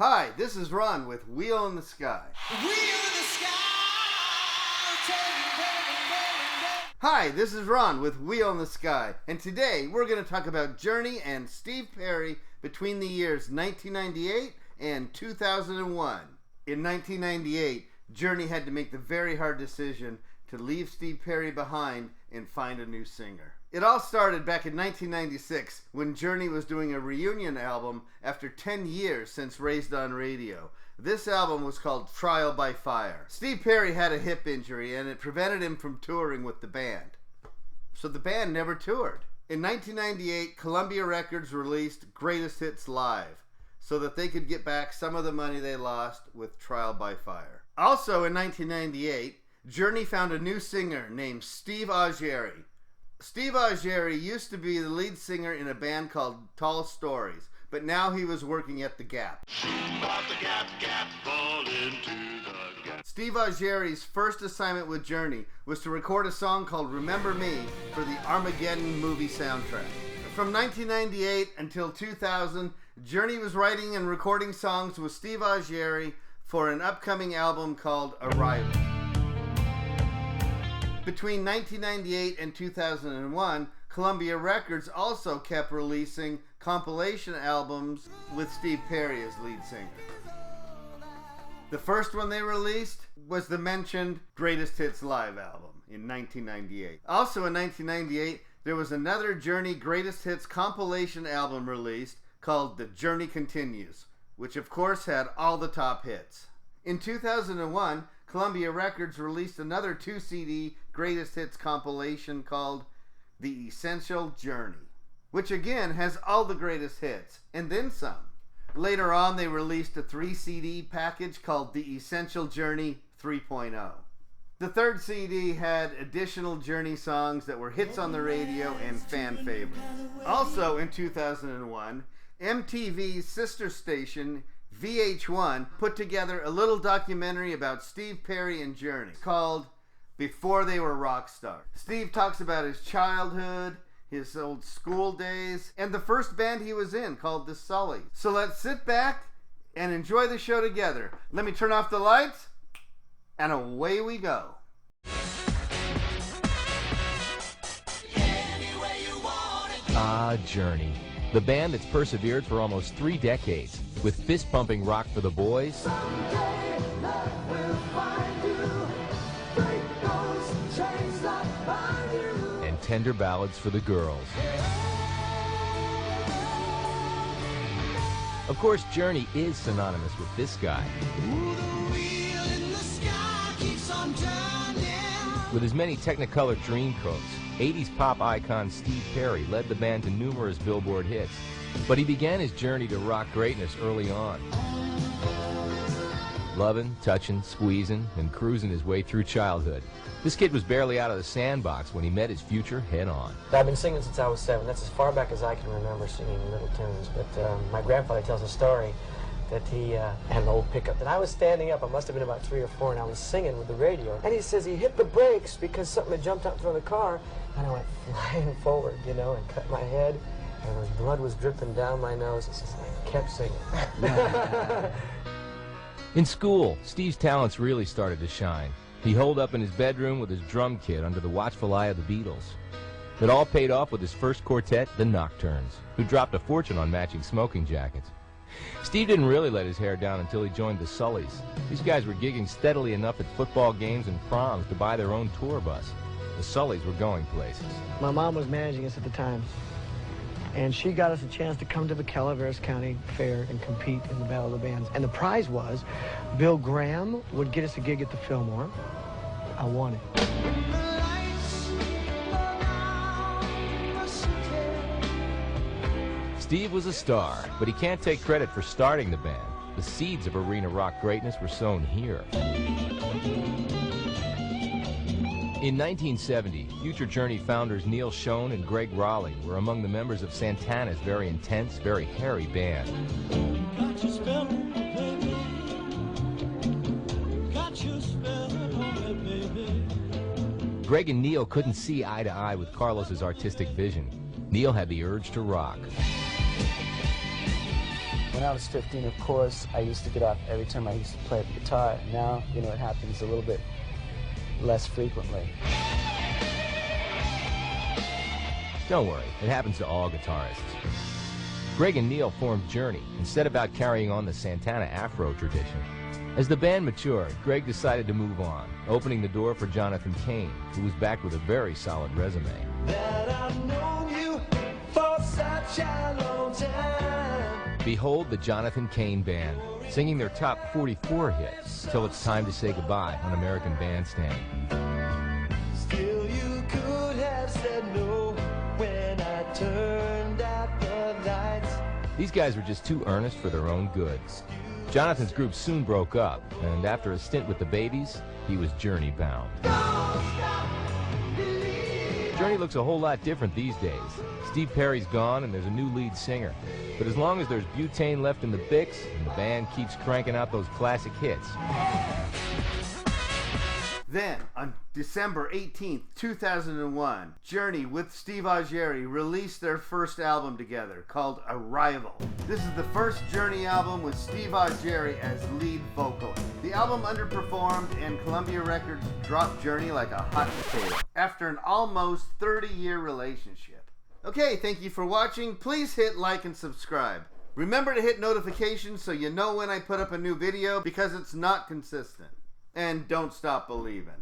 Hi, this is Ron with Wheel in the Sky. Wheel in the sky. Hi, this is Ron with Wheel in the Sky, and today we're going to talk about Journey and Steve Perry between the years 1998 and 2001. In 1998, Journey had to make the very hard decision to leave Steve Perry behind and find a new singer. It all started back in 1996 when Journey was doing a reunion album after 10 years since Raised on Radio. This album was called Trial by Fire. Steve Perry had a hip injury and it prevented him from touring with the band. So the band never toured. In 1998, Columbia Records released Greatest Hits Live so that they could get back some of the money they lost with Trial by Fire. Also in 1998, Journey found a new singer named Steve Augeri. Steve Augeri used to be the lead singer in a band called Tall Stories, but now he was working at The Gap. Steve Augeri's first assignment with Journey was to record a song called Remember Me for the Armageddon movie soundtrack. From 1998 until 2000, Journey was writing and recording songs with Steve Augeri for an upcoming album called Arrival. Between 1998 and 2001, Columbia Records also kept releasing compilation albums with Steve Perry as lead singer. The first one they released was the mentioned Greatest Hits Live album in 1998. Also in 1998, there was another Journey Greatest Hits compilation album released called The Journey Continues, which of course had all the top hits. In 2001, Columbia Records released another 2-CD Greatest Hits compilation called The Essential Journey, which again has all the greatest hits, and then some. Later on, they released a 3-CD package called The Essential Journey 3.0. The third CD had additional Journey songs that were hits on the radio and fan favorites. Also in 2001, MTV's sister station VH1 put together a little documentary about Steve Perry and Journey called Before They Were Rock Stars. Steve talks about his childhood, his old school days, and the first band he was in called the Sullies. So let's sit back and enjoy the show together. Let me turn off the lights, and away we go. Journey. The band that's persevered for almost 3 decades, with fist-pumping rock for the boys and tender ballads for the girls. Of course, Journey is synonymous with this guy. With his many Technicolor Dreamcoats, 80s pop icon Steve Perry led the band to numerous Billboard hits, but he began his journey to rock greatness early on. Loving, touching, squeezing, and cruising his way through childhood. This kid was barely out of the sandbox when he met his future head-on. I've been singing since I was 7. That's as far back as I can remember singing little tunes. But my grandfather tells a story that he had an old pickup. And I was standing up, I must have been about 3 or 4, and I was singing with the radio. And he says he hit the brakes because something had jumped out in front of the car, and I went flying forward, you know, and cut my head, and the blood was dripping down my nose. It's just, I kept singing. In school, Steve's talents really started to shine. He holed up in his bedroom with his drum kit under the watchful eye of the Beatles. It all paid off with his first quartet, the Nocturnes, who dropped a fortune on matching smoking jackets. Steve didn't really let his hair down until he joined the Sullies. These guys were gigging steadily enough at football games and proms to buy their own tour bus. The Sullies were going places. My mom was managing us at the time, and she got us a chance to come to the Calaveras County Fair and compete in the Battle of the Bands. And the prize was Bill Graham would get us a gig at the Fillmore. I won it. Steve was a star, but he can't take credit for starting the band. The seeds of arena rock greatness were sown here. In 1970, future Journey founders Neal Schon and Greg Raleigh were among the members of Santana's very intense, very hairy band. Got your spell on me, baby. Got your spell on me, baby. Greg and Neal couldn't see eye to eye with Carlos's artistic vision. Neal had the urge to rock. When I was 15, of course, I used to get up every time I used to play the guitar. Now, you know, it happens a little bit less frequently. Don't worry, it happens to all guitarists. Greg and Neal formed Journey and set about carrying on the Santana Afro tradition. As the band matured, Greg decided to move on, opening the door for Jonathan Cain, who was back with a very solid resume. That I've known you for such a long time. Behold the Jonathan Cain Band, singing their top 44 hits, Till It's Time to Say Goodbye on American Bandstand. Still you could have said no when I turned out the lights. These guys were just too earnest for their own good. Jonathan's group soon broke up, and after a stint with the Babies, he was Journey bound. Journey looks a whole lot different these days. Steve Perry's gone and there's a new lead singer. But as long as there's butane left in the Bix and the band keeps cranking out those classic hits. Then, on December 18th, 2001, Journey with Steve Augeri released their first album together called Arrival. This is the first Journey album with Steve Augeri as lead vocalist. The album underperformed and Columbia Records dropped Journey like a hot potato after an almost 30-year relationship. Okay, thank you for watching. Please hit like and subscribe. Remember to hit notifications so you know when I put up a new video because it's not consistent. And don't stop believing.